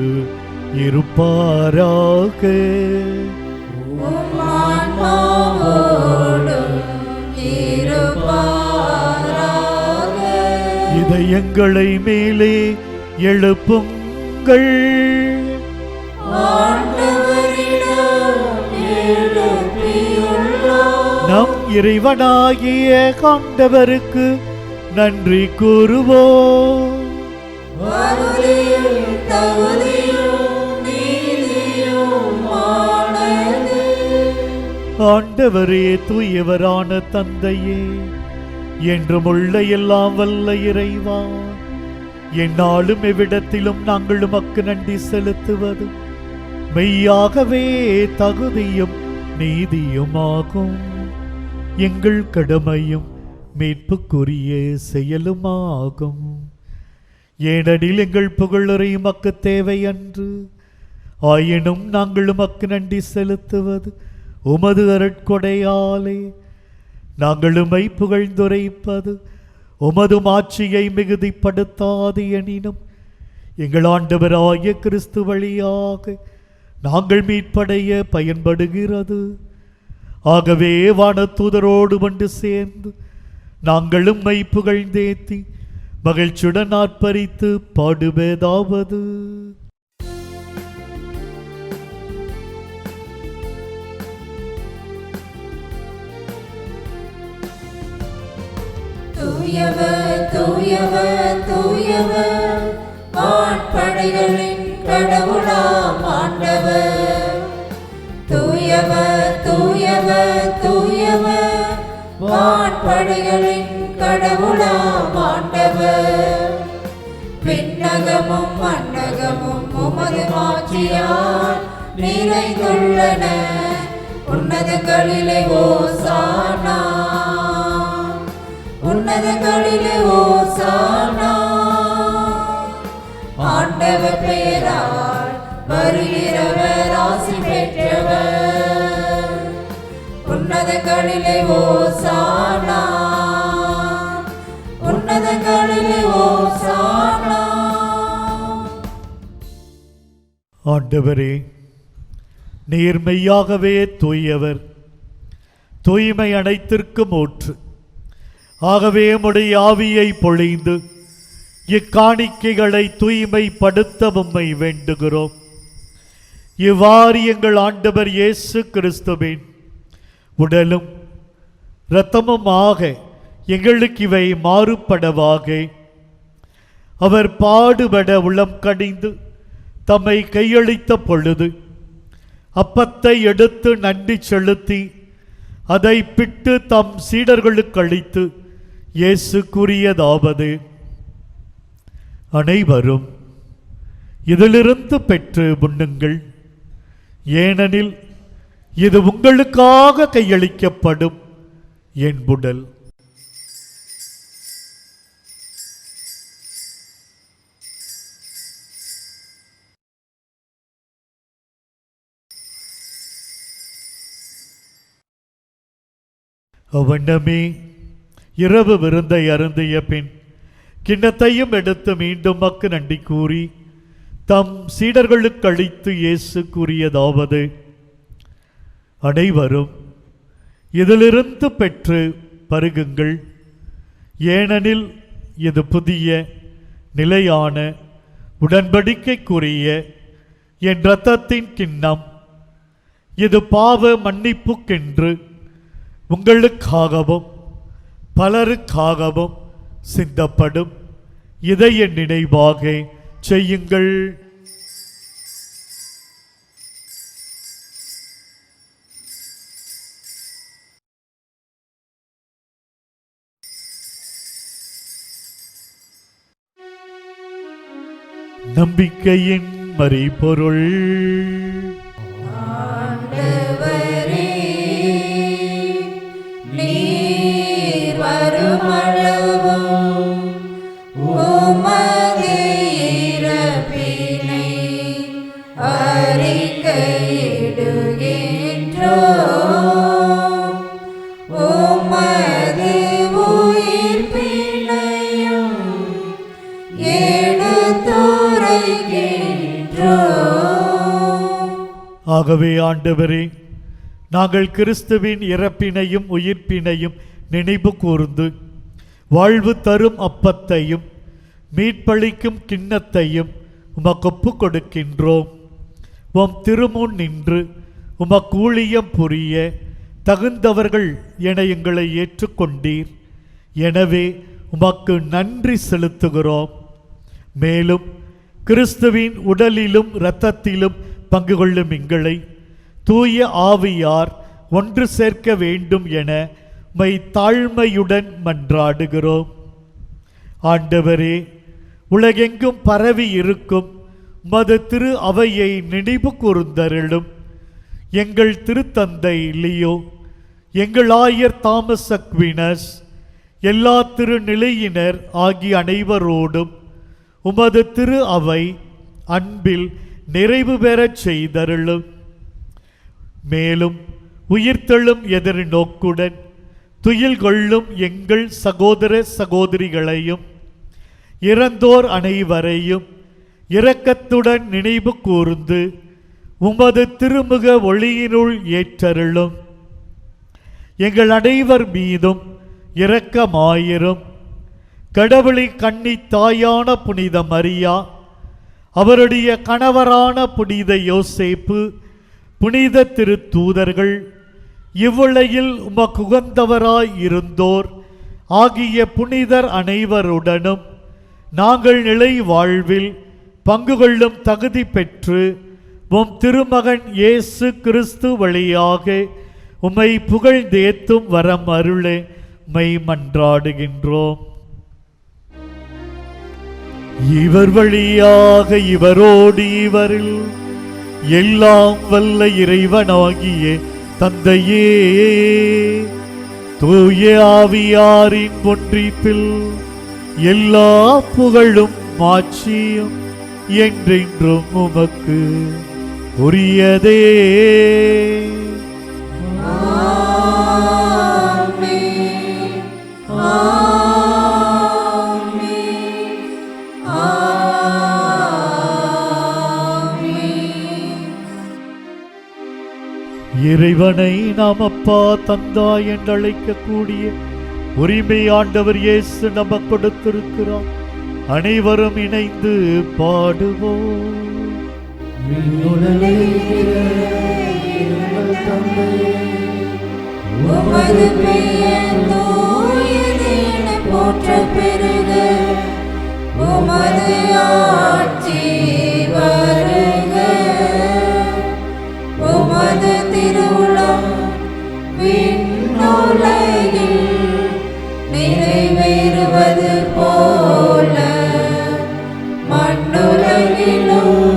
இருப்பாராக. இதயங்களை மேலே எழுப்புங்கள். நம் இறைவனாகிய ஆண்டவருக்கு நன்றி கூறுவோம். ஆண்டவரே, தூயவரான தந்தையே, என்றும் உள்ள எல்லாம் வல்ல இறைவா, எந்நாளும் எவ்விடத்திலும் நாங்கள் உமக்கு நன்றி செலுத்துவது மெய்யாகவே தகுதியும் நீதியுமாகும். எங்கள் கடமையும் மீட்புக்குரிய செயலுமாகும். ஏனெனில் எங்கள் புகழுரை உமக்கு தேவை அன்று, ஆயினும் நாங்கள் உமக்கு நன்றி செலுத்துவது உமது அருட்கொடையாலே. நாங்கள் உம்மை புகழ்ந்துரைப்பது உமது ஆட்சியை மிகுதிப்படுத்தாது எனினும் எங்கள் ஆண்டவராகிய கிறிஸ்து வழியாக நாங்கள் மீட்படைய பயன்படுகிறது. ஆகவே வானதூதரோடு ஒன்று சேர்ந்து நாங்களும் உம்மை புகழ்ந்தேத்தி மகிழ்ச்சியுடன் ஆர்ப்பரித்து பாடுவதாவது. தூயவர் தூயவர் தூயவர் வான்படைகளின் கடவுளாம் ஆண்டவர். தூயவர் தூயவர் தூயவர் வான்படைகளின் கடவுளாம் ஆண்டவர். விண்ணகமும் மண்ணகமும் உமது மாட்சியால் நிறைந்துள்ளன. உன்னதங்களிலே ஓசானா, உன்னதங்களிலே ஓசானா. ஆண்டவர் பெயரால் வருகிறவர் ஆசி பெற்றவர். உன்னதங்களிலே ஓசானா, உன்னதங்களிலே ஓசானா. ஆண்டவரே, நீர் மெய்யாகவே தூயவர், தூய்மை அனைத்திற்கும் ஊற்று. ஆகவே உம்முடைய ஆவியை பொழிந்து இக்காணிக்கைகளை தூய்மைப்படுத்த உம்மை வேண்டுகிறோம். இவ்வாறு எங்கள் ஆண்டவர் இயேசு கிறிஸ்துவின் உடலும் இரத்தமுமாக எங்களுக்கு இவை மாறுபடவாக. அவர் பாடுபட உளம் கனிந்து தம்மை கையளித்த பொழுது அப்பத்தை எடுத்து நன்றி செலுத்தி அதை பிட்டு தம் சீடர்களுக்கு அளித்து இயேசு கூறியதாவது: அனைவரும் இதிலிருந்து பெற்று உண்ணுங்கள், ஏனெனில் இது உங்களுக்காக கையளிக்கப்படும் என் உடல். அவ்வண்ணமே இரவு விருந்தை அருந்திய பின் கிண்ணத்தையும் எடுத்து மீண்டும் மக்கு நன்றி கூறி தம் சீடர்களுக்கு அளித்து இயேசு கூறியதாவது: அனைவரும் இதிலிருந்து பெற்று பருகுங்கள், ஏனெனில் இது புதிய நிலையான உடன்படிக்கைக்குரிய என் இரத்தத்தின் கிண்ணம். இது பாவ மன்னிப்புக்கென்று உங்களுக்காகவும் பலருக்காகவும் சிந்தப்படும். இதை என் நினைவாக செய்யுங்கள். நம்பிக்கையின் மறைபொருள். ஆகவே ஆண்டவரே, நாங்கள் கிறிஸ்துவின் இறப்பினையும் உயிர்ப்பினையும் நினைவு கூர்ந்து வாழ்வு தரும் அப்பத்தையும் மீட்பளிக்கும் கிண்ணத்தையும் உமக்கு ஒப்புக் கொடுக்கின்றோம். உம் திருமுன் நின்று உமக்கு ஊழியம் புரிய தகுந்தவர்கள் என எங்களை ஏற்றுக்கொண்டீர். எனவே உமக்கு நன்றி செலுத்துகிறோம். மேலும் கிறிஸ்துவின் உடலிலும் இரத்தத்திலும் பங்கு கொள்ளும் எங்களை தூய ஆவியார் ஒன்று சேர்க்க வேண்டும் என மை தாழ்மையுடன் மன்றாடுகிறோம். ஆண்டவரே, உலகெங்கும் பரவி இருக்கும் மது திரு அவையை நினைவு கூர்ந்தருளும். எங்கள் திருத்தந்தை லியோ, எங்கள் ஆயர் தாமஸ் அக்வினஸ், எல்லா திருநிலையினர் ஆகிய அனைவரோடும் உமது திரு அவை அன்பில் நிறைவு பெறச் செய்தருளும். மேலும் உயிர்த்தெழும் எதிர்நோக்குடன் துயில் கொள்ளும் எங்கள் சகோதர சகோதரிகளையும் இறந்தோர் அனைவரையும் இரக்கத்துடன் நினைவு கூர்ந்து உமது திருமுக ஒளியினுள் ஏற்றருளும். எங்கள் அனைவர் மீதும் இரக்கமாயிரும். கடவுளின் கன்னி தாயான புனித மரியா, அவருடைய கணவரான புனித யோசேப்பு, புனித திருத்தூதர்கள், இவ்வுலகில் உமக்கு உகந்தவராய் இருந்தோர் ஆகிய புனிதர் அனைவருடனும் நாங்கள் நிலை வாழ்வில் பங்கு கொள்ளும் தகுதி பெற்று உம் திருமகன் இயேசு கிறிஸ்து வழியாக உம்மை புகழ்ந்தேத்தும் வரம் அருளே உம்மை மன்றாடுகின்றோம். இவர் வழியாக இவரோடு இவரில் எல்லாம் வல்ல இறைவனாகிய தந்தையே, தூய ஆவியாரின் ஒன்றிப்பில் எல்லா புகழும் மாட்சியும் என்றென்றும் உமக்கு உரியதே. இறைவனை நாம் அப்பா தந்தாய் என்று அழைக்கக்கூடிய உரிமை ஆண்டவர் இயேசு நமக்கு கொடுத்திருக்கிறார். அனைவரும் இணைந்து பாடுவோம். உமது பெயர் தூயது என போற்றப் பெறுக. உமது ஆட்சி வருக. உமது திருவுளம் விண்ணுலகில் நிறைவேறுவது போல மண்ணுலகிலும்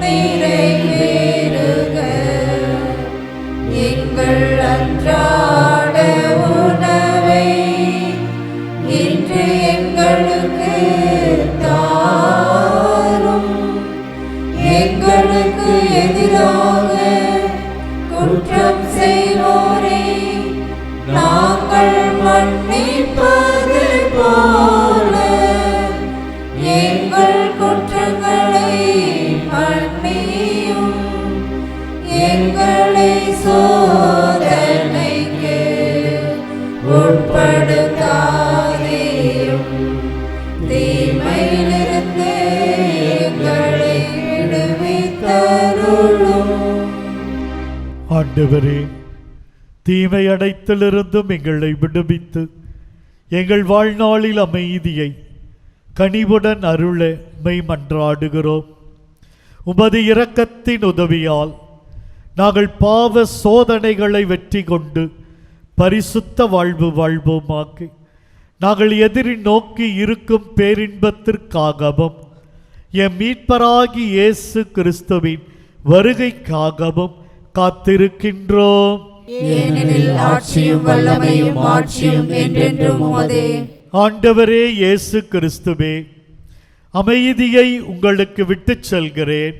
நிறைவேறுக. எங்கள் அன்றாட உணவை இன்று எங்களுக்கு தாரும். எங்களுக்கு எதிராக குற்றம் செய்வோரே நாங்கள் மன்னிப்பது போல எங்கள் குற்றங்களை மன்னியும். எங்களை சோதனைக்கு உட்படுத்தாதேயும். தீமையிலிருந்து எங்களை விடுவித்தருளும். ஆண்டவரே, தீமை அடைத்திலிருந்தும் எங்களை விடுவித்து எங்கள் வாழ்நாளில் அமைதியை கனிவுடன் அருள மெய் மன்றாடுகிறோம். உமது இரக்கத்தின் உதவியால் நாங்கள் பாவ சோதனைகளை வெற்றி கொண்டு பரிசுத்த வாழ்வு வாழ்வோமாக்கி நாங்கள் எதிரி நோக்கி இருக்கும் பேரின்பத்திற்காகவும் எம் மீட்பராகி இயேசு கிறிஸ்துவின் வருகைக்காகவும் காத்திருக்கின்றோம். ஏனெனில் ஆட்சியும் வல்லமையும் மாட்சியும் என்றென்றும் உமதே. ஆண்டவரே இயேசு கிறிஸ்துவே, அமைதியை உங்களுக்கு விட்டுச் செல்கிறேன்,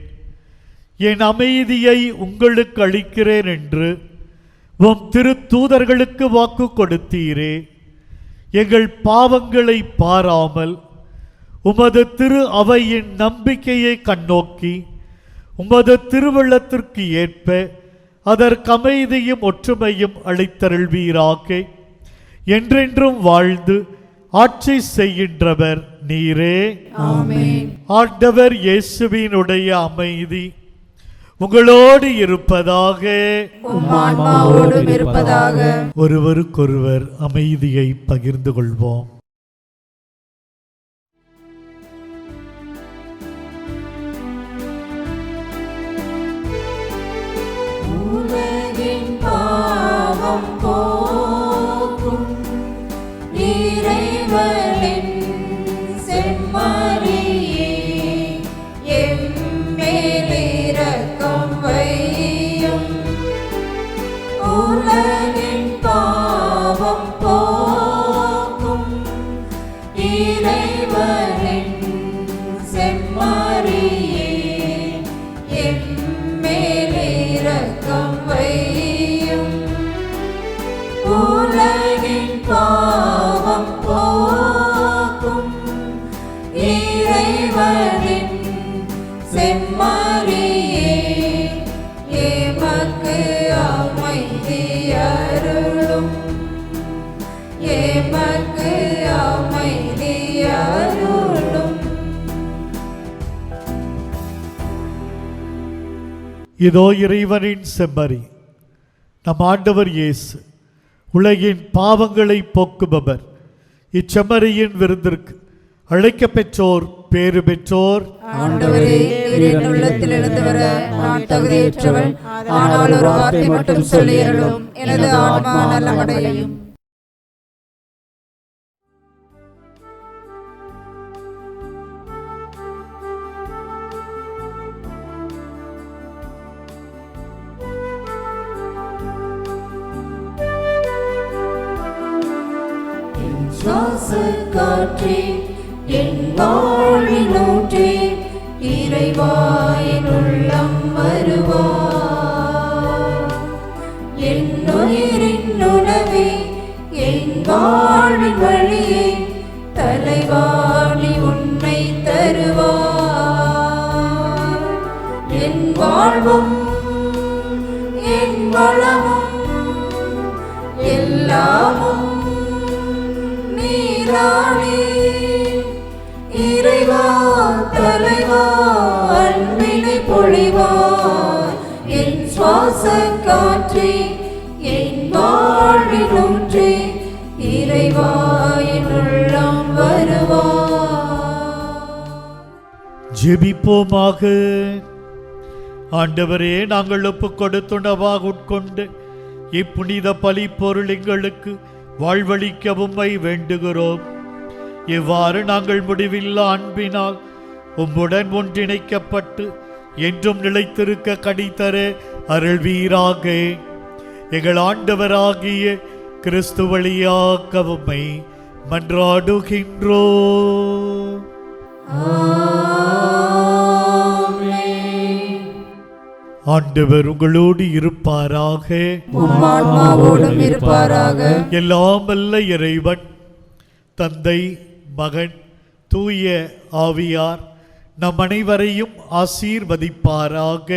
என் அமைதியை உங்களுக்கு அளிக்கிறேன் என்று உம் திருத்தூதர்களுக்கு வாக்கு கொடுத்தீரே. எங்கள் பாவங்களை பாராமல் உமது திரு அவையின் நம்பிக்கையை கண்ணோக்கி உமது திருவள்ளத்திற்கு ஏற்ப அதற்கு அமைதியும் ஒற்றுமையும் அளித்தருள்வீராக. என்றென்றும் வாழ்ந்து ஆட்சி செய்கின்றவர் நீரே. ஆமென். ஆண்டவர் இயேசுவினுடைய அமைதி உங்களோடு இருப்பதாக. உம் ஆன்மாவோடும் இருப்பதாக. ஒருவருக்கொருவர் அமைதியை பகிர்ந்து கொள்வோம். உலகின் பாவம் போக்கும் இறைவனின் செம்மறியே, எம்மேல் இரக்கம் வையும். உலகின் பாவம் போக்கும் இறைவனின் செம்மறியே, எம்மேல் இரக்கம் வையும். உலகின் பாவம் போக்கும் இறைவனின் செம்மறியே, எமக்கு அமைதி அருளும். இதோ இறைவனின் செம்மறி, நம் ஆண்டவர் இயேசு, உலகின் பாவங்களை போக்குபவர். இச்செம்மறியின் விருந்திற்கு அழைக்க பெற்றோர் பேறு பெற்றோர். ஆண்டவரே, என் உள்ளத்தில் எழுந்து வர நான் தகுதியற்றவன். ஆனால் ஒரு வார்த்தை மட்டும் சொல்லியருளும், எனது ஆன்மா நலமடையும். காற்றே, என் வாழ்வின் ஊற்றே, இறைவா என் உள்ளம் வருவாய். என் உயிரின் உணவே, என் வாழ்வின் வழியே, தலைவா நீ உன்னை தருவாய். என் வாழ்வும் என் வளமும் எல்லாமும் நீரானே. இறைவா தலைவா அன்பினை பொழிவாய். என் சுவாச காற்றே, என் வாழ்வின் ஊற்றே, இறைவா என் உள்ளம் வருவாய். ஜெபிப்போமாக. ஆண்டவரே, நாங்கள் ஒப்புக் கொடுத்துணவாக உட்கொண்டு இப்புனித பலி பொருள் எங்களுக்கு வாழ்வளிக்க உம்மை வேண்டுகிறோம். இவ்வாறு நாங்கள் முடிவில்லா அன்பினால் உம்முடன் ஒன்றிணைக்கப்பட்டு என்றும் நிலைத்திருக்க கனிதர அருள்வீராக. எங்கள் ஆண்டவராகிய கிறிஸ்து வழியாக உம்மை மன்றாடுகின்றோம். ஆண்டவர் உங்களோடு இருப்பாராக. உம் ஆன்மாவோடும் இருப்பாராக. எல்லாம் வல்ல இறைவன் தந்தை, மகன், தூய ஆவியார் நம் அனைவரையும் ஆசீர்வதிப்பாராக.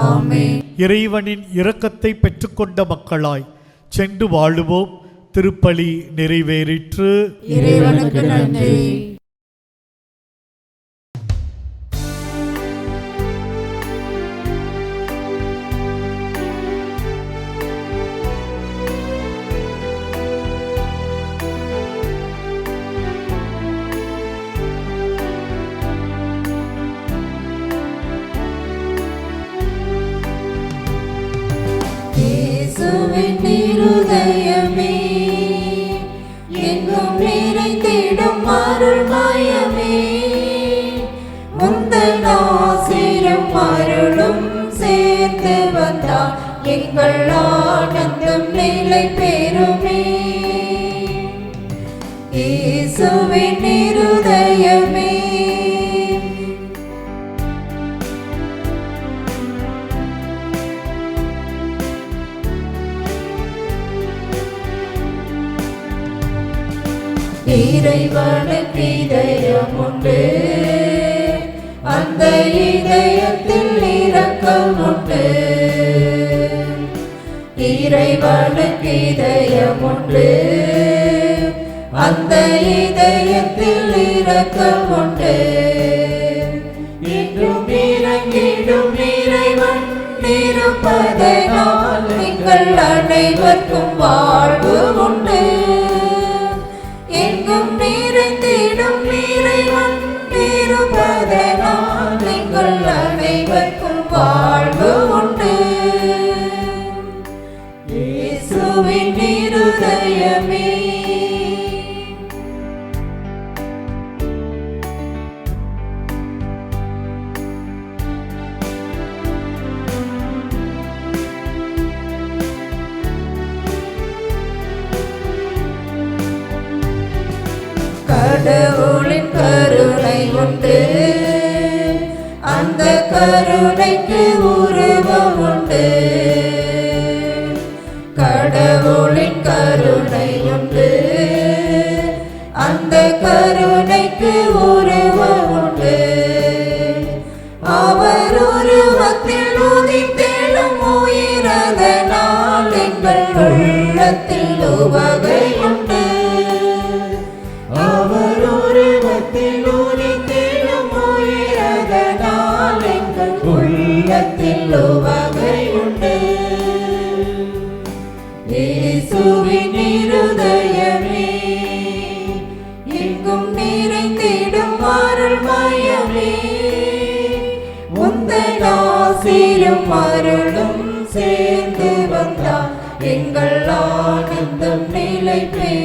ஆமென். இறைவனின் இரக்கத்தை பெற்றுக்கொண்ட மக்களாய் சென்று வாழுவோம். திருப்பலி நிறைவேறிற்று. இறைவனுக்கு நன்றி. இயேசுவின் இருதயமே, எங்கும் நிறைந்திடும் அருள்மயமே, உந்தன் ஆசீரும் அருளும் சேர்ந்து வந்தால் எங்கள் ஆனந்தம் நிலை பெறுமே. இயேசுவின் இருதயமே, இறைவனுக்கு இதயம் உண்டு, அந்த இதயத்தில் இரக்கம் உண்டு. இறைவனுக்கு இதயம் உண்டு, அந்த இதயத்தில் இரக்கம் உண்டு. என்றும் இறங்கிடும் இறைவன் இருப்பதனால் எங்கள் அனைவருக்கும் வாழ்வு உண்டு. எங்கும் நிறைந்திடும் இறைவன் இருப்பதனால் எங்கள் அனைவருக்கும் வாழ்வு உண்டு. இயேசுவின் இருதயமே, கடவுளின் கருணை உண்டு, அந்த கருணைக்கு உருவம் உண்டு. கடவுளின் கருணை உண்டு, அந்த கருணைக்கு உருவம் உண்டு. அவர் உருவத்தில் உதித்தெழும் உயிரதனால் எங்கள் உள்ளத்தில் உவகை உண்டு. அவர் உருவத்தில் உதித்தெழும் உயிரதனால் எங்கள் உள்ளத்தில் உள்ளத்தில் உவகை உண்டு. இயேசுவின் இருதயமே, எங்கும் நிறைந்திடும் அருள்மயமே, உந்தன் ஆசீரும் அருளும் சேர்ந்து வந்தால் எங்கள் ஆனந்தம் நிலை பெறும்.